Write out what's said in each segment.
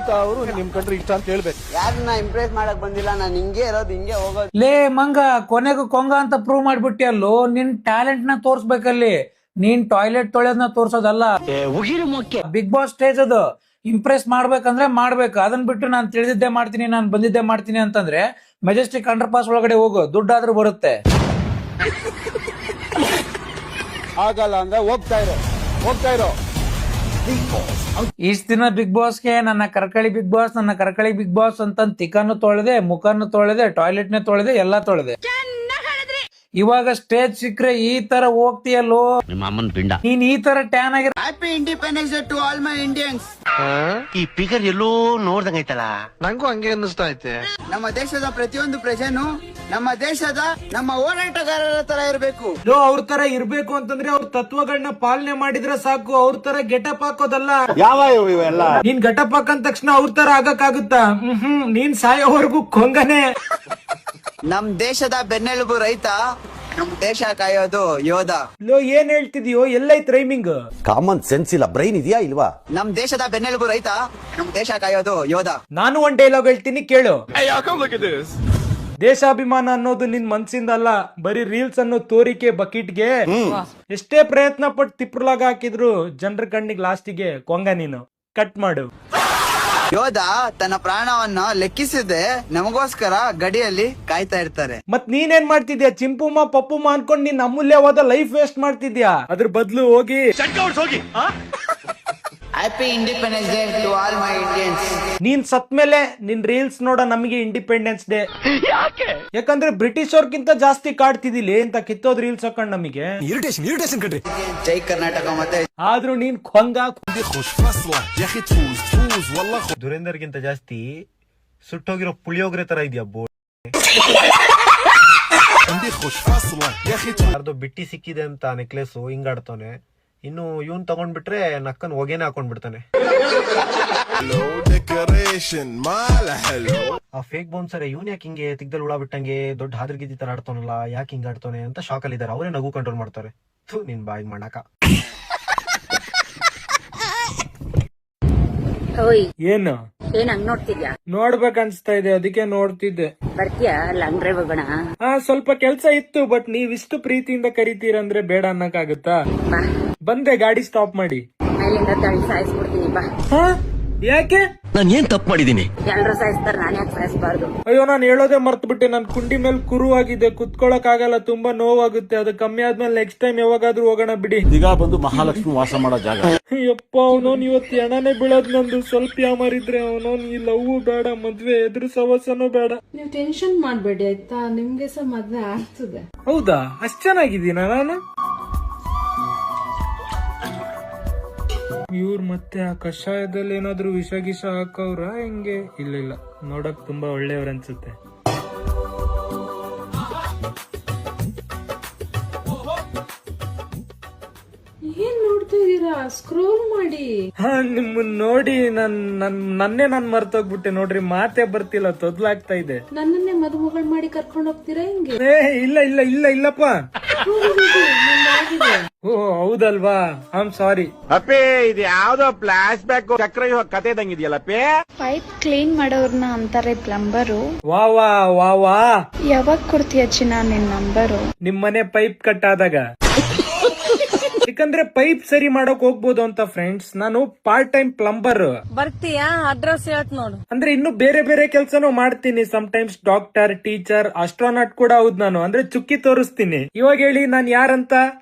ರೈತಾ ಅವರು ನಿಮ್ ಕಂಡ್ರೆ ಇಷ್ಟ ಅಂತ ಹೇಳ್ಬೇಕು. ಯಾರನ್ನ ಇಂಪ್ರೆಸ್ ಮಾಡಕ್ ಬಂದಿಲ್ಲ, ನಾನು ಹಿಂಗೆ ಇರೋದು, ಹಿಂಗೆ ಹೋಗೋದು. ಲೇ ಮಂಗ, ಕೊನೆಗೂ ಕೊಂಗ ಅಂತ ಪ್ರೂವ್ ಮಾಡ್ಬಿಟ್ಟಿ ಅಲ್ಲೋ. ನಿನ್ ಟ್ಯಾಲೆಂಟ್ ನ ತೋರ್ಸ್ಬೇಕಲ್ಲಿ. ನೀನ್ ಟಾಯ್ಲೆಟ್ ತೊಳೆಯೋದನ್ನ ತೋರ್ಸೋದಲ್ಲ. ಬಿಗ್ ಬಾಸ್ ಸ್ಟೇಜ್ ಅದು. ಇಂಪ್ರೆಸ್ ಮಾಡ್ಬೇಕಂದ್ರೆ ಮಾಡ್ಬೇಕು. ಅದನ್ನ ಬಿಟ್ಟು ನಾನು ತಿಳಿದಿದ್ದೆ ಮಾಡ್ತೀನಿ, ನಾನು ಬಂದಿದ್ದೆ ಮಾಡ್ತೀನಿ ಅಂತಂದ್ರೆ ಮೆಜೆಸ್ಟಿಕ್ ಅಂಡರ್ ಪಾಸ್ ಒಳಗಡೆ ಹೋಗು, ದುಡ್ಡಾದ್ರೂ ಬರುತ್ತೆ. ಆಗಲ್ಲ ಅಂದ್ರೆ ಹೋಗ್ತಾ ಇರೋ. ಇಷ್ಟ ದಿನ ಬಿಗ್ ಬಾಸ್ಗೆ ನನ್ನ ಕರ್ಕಳಿ ಬಿಗ್ ಬಾಸ್ ಅಂತ ತಿಕ್ಕನ್ನು ತೊಳೆದೆ, ಮುಖನ್ನು ತೊಳೆದೆ, ಟಾಯ್ಲೆಟ್ ನೇ ತೊಳೆದೆ, ಎಲ್ಲಾ ತೊಳೆದೆ. ಇವಾಗ ಸ್ಟೇಜ್ ಸಿಕ್ಕ್ರೆ ಈ ತರ ಹೋಗ್ತೀಯಲ್ಲೋ. ನೀನ್ ಈ ತರ ಟ್ಯಾನ್ ಆಗಿರ. Happy independence day to all my Indians. ಈ ಫಿಗರ್ ಎಲ್ಲೋ ನೋಡ್ದಂಗೈತಲ್ಲ, ನಂಗೂ ಹಂಗೆ ಅನ್ನಿಸ್ತಾ ಐತೆ. ನಮ್ಮ ದೇಶದ ಪ್ರತಿಯೊಂದು ಪ್ರಜೆನು ನಮ್ಮ ಹೋರಾಟಗಾರರ ತರ ಇರಬೇಕು. ಅವ್ರ ತರ ಇರ್ಬೇಕು ಅಂತಂದ್ರೆ ಅವ್ರ ತತ್ವಗಳನ್ನ ಪಾಲನೆ ಮಾಡಿದ್ರೆ ಸಾಕು. ಅವ್ರ ತರ ಗೆಟಪ್ ಹಾಕೋದಲ್ಲ. ಯಾವ ಇವೆಲ್ಲ ನೀನ್ ಗೆಟಪ್ ಹಾಕಂದ ತಕ್ಷಣ ಅವ್ರ ತರ ಆಗಕ್ಕಾಗುತ್ತಾ? ನೀನ್ ಸಾಯೋವರೆಗೂ ಕೊಂಗನೆ. ನಮ್ ದೇಶದ ಬೆನ್ನೆಲುಬು ರೈತ, ನಮ್ ದೇಶ ಕಾಯೋದು ಯೋಧ. ಏನ್ ಹೇಳ್ತಿದ್ಯೋ? ಎಲ್ಲೈತ್ ರೈಮಿಂಗ್? ಕಾಮನ್ ಸೆನ್ಸ್ ಇಲ್ಲ, ಬ್ರೈನ್ ಇದೆಯಾ ಇಲ್ವಾ? ನಮ್ ದೇಶದ ಬೆನ್ನೆಲುಬು ರೈತ, ನಮ್ ದೇಶ ಕಾಯೋದು ಯೋಧ. ನಾನು ಒಂದ್ ಡೈಲಾಗ್ ಹೇಳ್ತೀನಿ ಕೇಳು. ದೇಶಾಭಿಮಾನ ಅನ್ನೋದು ನಿನ್ ಮನ್ಸಿಂದ ಅಲ್ಲ, ಬರೀ ರೀಲ್ಸ್ ಅನ್ನೋ ತೋರಿಕೆ ಬಕೆಟ್ಗೆ. ಎಷ್ಟೇ ಪ್ರಯತ್ನ ಪಟ್ಟು ತಿಪ್ರಲಾಗ ಹಾಕಿದ್ರು ಜನರ ಕಣ್ಣಿಗೆ ಲಾಸ್ಟಿಗೆ ಕೊಂಗ ನೀನು. ಕಟ್ ಮಾಡು. ಯೋಧ ತನ್ನ ಪ್ರಾಣವನ್ನ ಲೆಕ್ಕಿಸದೆ ನಮಗೋಸ್ಕರ ಗಡಿಯಲ್ಲಿ ಕಾಯ್ತಾ ಇರ್ತಾರೆ. ಮತ್ ನೀನೇನ್ ಮಾಡ್ತಿದ್ಯಾ? ಚಿಂಪುಮ್ಮ ಪಪ್ಪುಮ್ಮ ಅನ್ಕೊಂಡ್ ನೀನ್ ಅಮೂಲ್ಯವಾದ ಲೈಫ್ ವೇಸ್ಟ್ ಮಾಡ್ತಿದ್ಯಾ. ಅದ್ರ ಬದ್ಲು ಹೋಗಿ happy independence day to all my Indians. ನೀನ್ ಸತ್ ಮೇಲೆ ನಿನ್ ರೀಲ್ಸ್ ನೋಡ ನಮಗೆ ಇಂಡಿಪೆಂಡೆನ್ಸ್ ಡೇ. ಯಾಕಂದ್ರೆ ಬ್ರಿಟಿಷ್ ಅವ್ರಕ್ಕಿಂತ ಜಾಸ್ತಿ ಕಾಡ್ತಿದಿಲ್ಲ ಅಂತ ಕಿತ್ತೋದ್ ರೀಲ್ಸ್ ಹಾಕೊಂಡ್ ನಮಗೆ ಇರಿಟೇಷನ್ ಕಟ್ರಿ. ಜೈ ಕರ್ನಾಟಕ. ಮತ್ತೆ ಆದ್ರೂ ನೀನ್ ಕೊಂಗ. ದುರೇಂದರ್ಗಿಂತ ಜಾಸ್ತಿ ಸುಟ್ಟೋಗಿರೋ ಪುಳಿಯೋಗರೆ ತರ ಇದೆಯಾ ಬೋರ್ಡ್. ಯಾರ್ದೋ ಬಿಟ್ಟಿ ಸಿಕ್ಕಿದೆ ಅಂತ ನೆಕ್ಲೆಸ್ ಹಿಂಗಾಡ್ತಾನೆ. ಇನ್ನು ಇವನ್ ತಗೊಂಡ್ಬಿಟ್ರೆ ನಕ್ಕನ್ ಹೊಗೆನೆ ಹಾಕೊಂಡ್ ಬಿಡ್ತಾನೆ. ಆ ಫೇಕ್ ಬೌನ್ಸರ್ ಇವನ್ ಯಾಕೆ ಹಿಂಗೆ ತಿಗ್ದಲ್ಲಿ ಉಳಾ ಬಿಟ್ಟಂಗೆ ದೊಡ್ಡ ಹಾದ್ರಗಿದ್ದಿ ತರ ಆಡ್ತಾನಲ್ಲ, ಯಾಕೆ ಹಿಂಗ ಆಡ್ತಾನೆ ಅಂತ ಶಾಕ್ ಅಲ್ಲಿ ಇದಾರೆ. ಅವರೇ ನಗು ಕಂಟ್ರೋಲ್ ಮಾಡ್ತಾರೆ. ನಿನ್ ಬಾಯಿ ಮಾಡಕ. ಏನು ಏನ್ ಹಂಗ್ ನೋಡ್ತಿದ್ಯಾ? ನೋಡ್ಬೇಕ ಅನ್ಸ್ತಾ ಇದೆ, ಅದಕ್ಕೆ ನೋಡ್ತಿದ್ದೆ. ಬರ್ತೀಯಾ ಲಾಂಗ್ ಡ್ರೈವ್ ಹೋಗೋಣ? ಸ್ವಲ್ಪ ಕೆಲ್ಸ ಇತ್ತು, ಬಟ್ ನೀವ್ ಇಷ್ಟು ಪ್ರೀತಿಯಿಂದ ಕರಿತೀರಂದ್ರೆ ಬೇಡ ಅನ್ನಕ್ಕಾಗತ್ತಾ? ಬಂದೆ ಗಾಡಿ ಸ್ಟಾಪ್ ಮಾಡಿ. ಮೇಲಿಂದ ತಳಿ ಸಾಯಿಸ್ಬಿಡ್ತೀನಿ ಬಾ. ಯಾಕೆ? ನಾನು ಏನ್ ತಪ್ಪು ಮಾಡಿದೀನಿ? ಎಲ್ರು ಸಾಯಿಸ್ತಾರ, ನಾನ್ ಯಾಕೆ ಸಾಯಿಸ್ಬಾರ್ದು? ಅಯ್ಯೋ, ನಾನ್ ಹೇಳೋದೇ ಮರ್ತು ಬಿಟ್ಟೆ. ನನ್ ಕುಂಡಿ ಮೇಲೆ ಕುರುವಾಗಿದೆ, ಕುತ್ಕೊಳಕ್ ಆಗಲ್ಲ, ತುಂಬಾ ನೋವಾಗುತ್ತೆ. ಅದು ಕಮ್ಮಿ ಆದ್ಮೇಲೆ ನೆಕ್ಸ್ಟ್ ಟೈಮ್ ಯಾವಾಗಾದ್ರೂ ಹೋಗೋಣ ಬಿಡಿ. ಈಗ ಬಂದು ಮಹಾಲಕ್ಷ್ಮಿ ವಾಸ ಮಾಡೋ ಜಾಗ. ಯಪ್ಪ, ಅವನೋನ್ ಇವತ್ತು ಎಣನೆ ಬೀಳೋದ್ ನಂದು. ಸ್ವಲ್ಪ ಯಾಮಾರಿದ್ರೆ ಅವನೋನ್ ಈ ಲವ್ ಬೇಡ, ಮದ್ವೆ ಎದುರು ಸವಸನೂ ಬೇಡ. ನೀವು ಟೆನ್ಷನ್ ಮಾಡ್ಬೇಡಿ ಆಯ್ತಾ, ನಿಮ್ಗೆ ಸಹ ಮದ್ವೆ ಆಗ್ತದೆ. ಹೌದಾ? ಅಷ್ಟ್ ಚೆನ್ನಾಗಿದ್ದೀನ ನಾನು? ಇವ್ರು ಮತ್ತೆ ಆ ಕಷಾಯದಲ್ಲಿ ಏನಾದ್ರು ವಿಷ ಗಿಷ ಹಾಕವ್ರ ಹೆಂಗೆ? ಇಲ್ಲ, ನೋಡಕ್ ತುಂಬಾ ಒಳ್ಳೆಯವ್ರ ಅನ್ಸುತ್ತೆ. ಏನ್ ನೋಡ್ತಾ ಇದೀರಾ? ಸ್ಕ್ರೋಲ್ ಮಾಡಿ. ನಿಮ್ಮನ್ ನೋಡಿ ನನ್ನೇ ನಾನ್ ಮರ್ತೋಗ್ಬಿಟ್ಟೆ ನೋಡ್ರಿ. ಮಾತೇ ಬರ್ತಿಲ್ಲ, ತೊದ್ಲಾಗ್ತಾ ಇದೆ. ನನ್ನನ್ನೇ ಮದುಮಗಳು ಮಾಡಿ ಕರ್ಕೊಂಡು ಹೋಗ್ತೀರಾ ಹೆಂಗೆ? ಇಲ್ಲಪ್ಪ. ಓ ಹೌದಲ್ವಾ? I am sorry. ಅಪ್ಪೇ, ಇದು ಯಾವ್ದೋ ಫ್ಲಾಶ್ ಬ್ಯಾಕ್ ಚಕ್ರ ಕತೆ ಇದಂಗಿದೆಯಲ್ಲ. ಪೈಪ್ ಕ್ಲೀನ್ ಮಾಡೋರ್ನ ಅಂತಾರೆ ಪ್ಲಂಬರು. ವಾ ಯಾವಾಗ ಕೊಡ್ತೀಯ ಚಿನ್ನ ನಿನ್ ನಂಬರು? ನಿಮ್ಮನೆ ಪೈಪ್ ಕಟ್ ಆದಾಗ. ಯಾಕಂದ್ರೆ ಪೈಪ್ ಸರಿ ಮಾಡಕ್ ಹೋಗ್ಬೋದು ಅಂತ ಫ್ರೆಂಡ್ಸ್. ನಾನು ಪಾರ್ಟ್ ಟೈಮ್ ಪ್ಲಂಬರ್. ಬರ್ತೀಯಾ? ಅಡ್ರೆಸ್ ಹೇಳ್ತ ನೋಡು. ಅಂದ್ರೆ ಇನ್ನು ಬೇರೆ ಕೆಲ್ಸನೂ ಮಾಡ್ತೀನಿ. Sometimes doctor, teacher, astronaut ಕೂಡ ಹೌದ್ ನಾನು. ಅಂದ್ರೆ ಚುಕ್ಕಿ ತೋರಿಸ್ತೀನಿ. ಇವಾಗ ಹೇಳಿ ನಾನ್ ಯಾರಂತ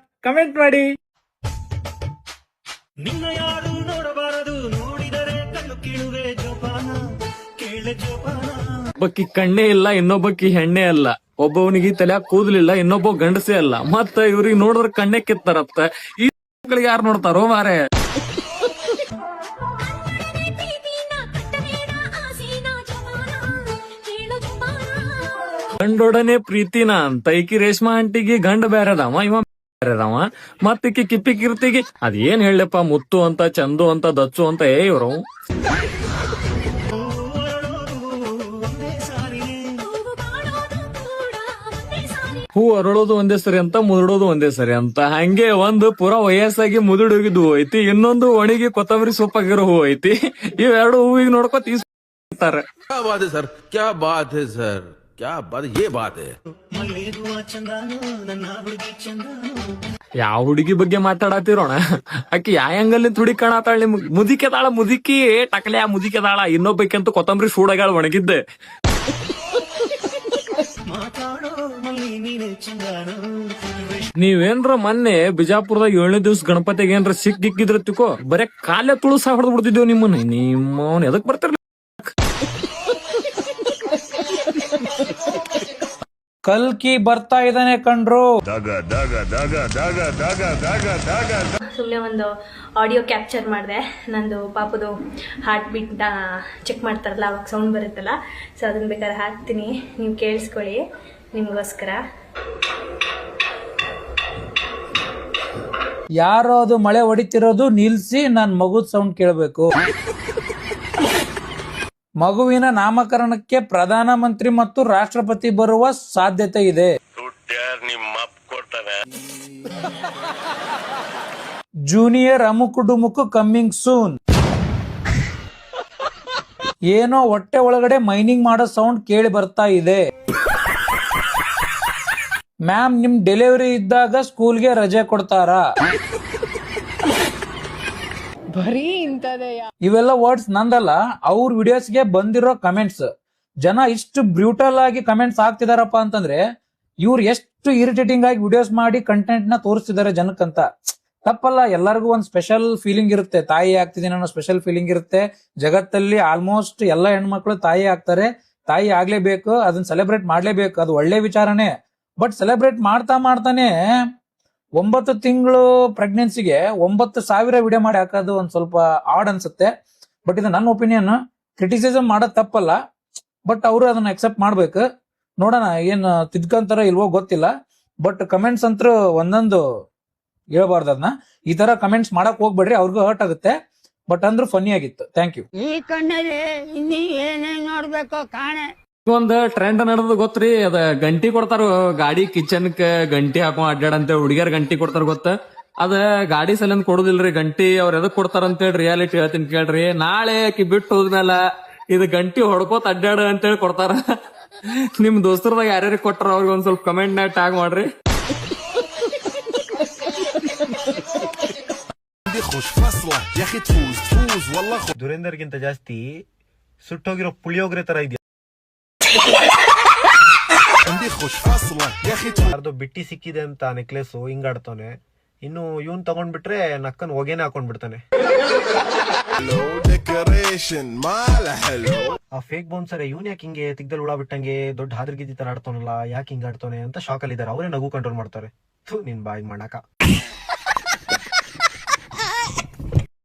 ಕಮೆಂಟ್ ಮಾಡಿ. ನಿನ್ನ ಯಾರು ನೋಡಬಾರದು, ನೋಡಿದರೆ ಕಣ್ಣು ಕೀಳುವೆ ಜೋಪಾನ, ಕೇಳೆ ಜೋಪಾನ. ಒಬ್ಬಕ್ಕಿ ಕಣ್ಣೇ ಇಲ್ಲ, ಇನ್ನೊಬ್ಬಕ್ಕಿ ಹೆಣ್ಣೆ ಅಲ್ಲ. ಒಬ್ಬವನಿಗೆ ತಲೆ ಕೂದಲಿಲ್ಲ, ಇನ್ನೊಬ್ಬ ಗಂಡಸೇ ಅಲ್ಲ. ಮತ್ತ ಇವ್ರಿಗೆ ನೋಡಿದ್ರೆ ಕಣ್ಣೆ ಕಿತ್ತಾರತ್ತ. ಈ ಮಕ್ಕಳಿಗೆ ಯಾರು ನೋಡ್ತಾರೋ ಮಾರೆ? ಗಂಡೊಡನೆ ಪ್ರೀತಿನ ಅಂತ ಈಕಿ ರೇಷ್ಮಾ ಆಂಟಿಗೆ ಗಂಡ ಬೇರೆದವ, ಇವ ಬೇರೆದವ. ಮತ್ತ ಈಕಿ ಕಿಪ್ಪಿ ಕೀರ್ತಿಗೆ ಅದೇನ್ ಹೇಳಪ್ಪ, ಮುತ್ತು ಅಂತ, ಚಂದು ಅಂತ, ದಚ್ಚು ಅಂತ ಇವ್ರು. ಹೂ ಅರಳೋದು ಒಂದೇ ಸರಿ ಅಂತ ಮುದುಡೋದು ಒಂದೇ ಸರಿ ಅಂತ, ಹಂಗೆ ಒಂದು ಪೂರಾ ವಯಸ್ಸಾಗಿ ಮುದುಡೋಗಿದ್ದು ಹೂ ಐತಿ, ಇನ್ನೊಂದು ಒಣಗಿ ಕೊತ್ತಂಬರಿ ಸೊಪ್ಪಾಗಿರೋ ಹೂ ಐತಿ. ಇವೆರಡು ಹೂವಿಗೆ ನೋಡ್ಕೊತ ಈಸ್ತಾರೆ. क्या बात है सर, क्या बात है सर, क्या बात, ये बात है. ಯಾವ ಹುಡುಗಿ ಬಗ್ಗೆ ಮಾತಾಡತ್ತಿರೋಣ? ಆಕಿ ಯಾವ ಆಂಗಲ್ ಹುಡುಗಿ ಕಾಣತಾಳ ನಿಮ್ಗೆ? ಮುದಿಕೆದಾಳ, ಮುದುಕಿ ಟಕಲೆ ಮುದಿಕೆದಾಳ, ಇನ್ನೊಬ್ಬಕ್ಕಂತೂ ಕೊತ್ತಂಬರಿ ಸೂಡಗಾಳ ಒಣಗಿದ್ದೆ. ನೀವೇನ್ರ ಮೊನ್ನೆ ಬಿಜಾಪುರದಾಗ 7ನೇ ದಿವ್ಸ ಗಣಪತಿಗೆ ಏನ್ರ ಸಿಕ್ಕಿದ್ರ ತಿಕೋ, ಬರೇ ಕಾಲೇ ತುಳುಸ ಹೊಡೆದ್ ಬಿಡ್ತಿದ್ದೇವ್ ನಿಮ್ಮನ್ನ. ನಿಮ್ಮವನ್ ಎದಕ್ ಬರ್ತಾರ? ಕಲ್ಕಿ ಬರ್ತಾ ಇದ್ದಾನೆ ಕಣ್ರು. ಸುಮ್ಮನೆ ಒಂದು ಆಡಿಯೋ ಕ್ಯಾಪ್ಚರ್ ಮಾಡಿದೆ, ನಂದು ಪಾಪದು ಹಾರ್ಟ್ ಬೀಟ್ ಚೆಕ್ ಮಾಡ್ತಾರಲ್ಲ, ಅವಾಗ ಸೌಂಡ್ ಬರುತ್ತಲ್ಲ, ಸೊ ಅದನ್ನ ಬೇಕಾದ್ರೆ ಹಾಕ್ತೀನಿ, ನೀವು ಕೇಳಿಸ್ಕೊಳ್ಳಿ ನಿಮಗೋಸ್ಕರ. ಯಾರೋ ಅದು ಮಳೆ ಹೊಡಿತಿರೋದು ನಿಲ್ಸಿ ನನ್ ಮಗುದ್ ಸೌಂಡ್ ಕೇಳಬೇಕು. ಮಗುವಿನ ನಾಮಕರಣಕ್ಕೆ ಪ್ರಧಾನಮಂತ್ರಿ ಮತ್ತು ರಾಷ್ಟ್ರಪತಿ ಬರುವ ಸಾಧ್ಯತೆ ಇದೆ. ಜೂನಿಯರ್ ಅಮುಕು ಕಮ್ಮಿಂಗ್ ಸೂನ್. ಏನೋ ಹೊಟ್ಟೆ ಒಳಗಡೆ ಮೈನಿಂಗ್ ಮಾಡೋ ಸೌಂಡ್ ಕೇಳಿ ಬರ್ತಾ ಇದೆ. ಮ್ಯಾಮ್, ನಿಮ್ ಡೆಲಿವರಿ ಇದ್ದಾಗ ಸ್ಕೂಲ್ಗೆ ರಜೆ ಕೊಡ್ತಾರಾ? ಇವೆಲ್ಲ ವರ್ಡ್ಸ್ ನಂದಲ್ಲ, ಅವ್ರ ವಿಡಿಯೋಸ್ಗೆ ಬಂದಿರೋ ಕಮೆಂಟ್ಸ್. ಜನ ಇಷ್ಟು ಬ್ರೂಟಲ್ ಆಗಿ ಕಮೆಂಟ್ಸ್ ಹಾಕ್ತಿದಾರಪ್ಪ ಅಂತಂದ್ರೆ ಇವ್ರು ಎಷ್ಟು ಇರಿಟೇಟಿಂಗ್ ಆಗಿ ವಿಡಿಯೋಸ್ ಮಾಡಿ ಕಂಟೆಂಟ್ ನ ತೋರಿಸ್ತಿದ್ದಾರೆ ಜನಕ್ಕಂತ. ತಪ್ಪಲ್ಲ, ಎಲ್ಲರಿಗೂ ಒಂದ್ ಸ್ಪೆಷಲ್ ಫೀಲಿಂಗ್ ಇರುತ್ತೆ, ತಾಯಿ ಆಗ್ತಿದ್ದೀನಿ ಅನ್ನೋ ಸ್ಪೆಷಲ್ ಫೀಲಿಂಗ್ ಇರುತ್ತೆ. ಜಗತ್ತಲ್ಲಿ ಆಲ್ಮೋಸ್ಟ್ ಎಲ್ಲ ಹೆಣ್ಮಕ್ಳು ತಾಯಿ ಆಗ್ತಾರೆ, ತಾಯಿ ಆಗ್ಲೇಬೇಕು, ಅದನ್ನ ಸೆಲೆಬ್ರೇಟ್ ಮಾಡ್ಲೇಬೇಕು, ಅದು ಒಳ್ಳೆ ವಿಚಾರನೇ. ಬಟ್ ಸೆಲೆಬ್ರೇಟ್ ಮಾಡ್ತಾನೆ 9 ತಿಂಗಳು ಪ್ರೆಗ್ನೆನ್ಸಿಗೆ 9,000 ವಿಡಿಯೋ ಮಾಡಿ ಹಾಕೋದು ಒಂದ್ ಸ್ವಲ್ಪ ಆಡ್ ಅನ್ಸುತ್ತೆ. ಬಟ್ ಇದು ನನ್ನ ಒಪಿನಿಯನ್. ಕ್ರಿಟಿಸಿಸಮ್ ಮಾಡೋದ್ ತಪ್ಪಲ್ಲ, ಬಟ್ ಅವರು ಅದನ್ನ ಅಕ್ಸೆಪ್ಟ್ ಮಾಡ್ಬೇಕು. ನೋಡೋಣ ಏನ್ ತಿದ್ಕಂತಾರ ಇಲ್ವೋ ಗೊತ್ತಿಲ್ಲ. ಬಟ್ ಕಮೆಂಟ್ಸ್ ಅಂತೂ ಒಂದೊಂದು ಹೇಳ್ಬಾರ್ದು, ಅದನ್ನ ಈ ತರ ಕಮೆಂಟ್ಸ್ ಮಾಡಕ್ ಹೋಗ್ಬೇಡ್ರಿ, ಅವ್ರಿಗೂ ಹರ್ಟ್ ಆಗುತ್ತೆ. ಬಟ್ ಅಂದ್ರೂ ಫನ್ನಿ ಆಗಿತ್ತು. Thank you. ಈ ಕಣ್ಣಲ್ಲಿ ಇನ್ನೀ ಏನೇನ್ ನೋಡ್ಬೇಕೋ ಕಾಣೆ. ಒಂದ್ ಟ್ರೆಂಡ್ ನಡೆದ ಗೊತ್ತ್ರಿ, ಅದ ಗಂಟಿ ಕೊಡ್ತಾರ ಗಾಡಿ ಕಿಚನ್ಕ್ ಗಂಟಿ ಹಾಕೊಂಡ್ ಅಡ್ಡಾಡಂತ ಹುಡುಗಿಯರ್ ಗಂಟಿ ಕೊಡ್ತಾರ ಗೊತ್ತ. ಅದ ಗಾಡಿ ಸಲಿಂದ ಕೊಡುದಿಲ್ರಿ ಗಂಟಿ, ಅವ್ರ ಎದಕ್ ಕೊಡ್ತಾರ ಅಂತ ಹೇಳಿ ರಿಯಾಲಿಟಿ ಹೇಳ್ತೀನಿ ಕೇಳ್ರಿ. ನಾಳೆ ಆಕಿ ಬಿಟ್ಟು ಹೋದ್ಮೇಲೆ ಇದು ಗಂಟಿ ಹೊಡ್ಕೋತ ಅಡ್ಡಾಡ ಅಂತೇಳಿ ಕೊಡ್ತಾರ. ನಿಮ್ ದೋಸ್ತರದಾಗ ಯಾರ್ಯಾರಿಗೆ ಕೊಟ್ಟಾರ ಅವ್ರಿಗೆ ಒಂದ್ ಸ್ವಲ್ಪ ಕಮೆಂಟ್ ನ ಟ್ಯಾಗ್ ಮಾಡ್ರಿ. ದುರೇಂದರ್ಗಿಂತ ಜಾಸ್ತಿ ಸುಟ್ಟೋಗಿರೋ ಪುಳಿಯೋಗರೆ ತರ ಇದೆಯಾ? ಯಾರ್ದೋ ಬಿಟ್ಟಿ ಸಿಕ್ಕಿದೆ ಅಂತ ನೆಕ್ಲೆಸ್ ಹಿಂಗಾಡ್ತಾನೆ, ಇನ್ನು ಇವನ್ ತಗೊಂಡ್ಬಿಟ್ರೆ ನಕ್ಕನ್ ಹೊಗೆನೆ ಹಾಕೊಂಡ್ ಬಿಡ್ತಾನೆ. ಆ ಫೇಕ್ ಬೌನ್ಸರ್ ಇವನ್ ಯಾಕೆ ಹಿಂಗೆ ತಿಗ್ದಲ್ಲಿ ಉಡಾ ಬಿಟ್ಟಂಗೆ ದೊಡ್ಡ ಹಾದ್ರಗಿದ್ದಿ ತರ ಆಡ್ತಾನಲ್ಲ, ಯಾಕೆ ಹಿಂಗ ಆಡ್ತಾನೆ ಅಂತ ಶಾಕ್ ಅಲ್ಲಿ ಇದಾರೆ. ಅವರೇ ನಗು ಕಂಟ್ರೋಲ್ ಮಾಡ್ತಾರೆ. ನಿನ್ ಬಾಯಿ ಮಾಡಕ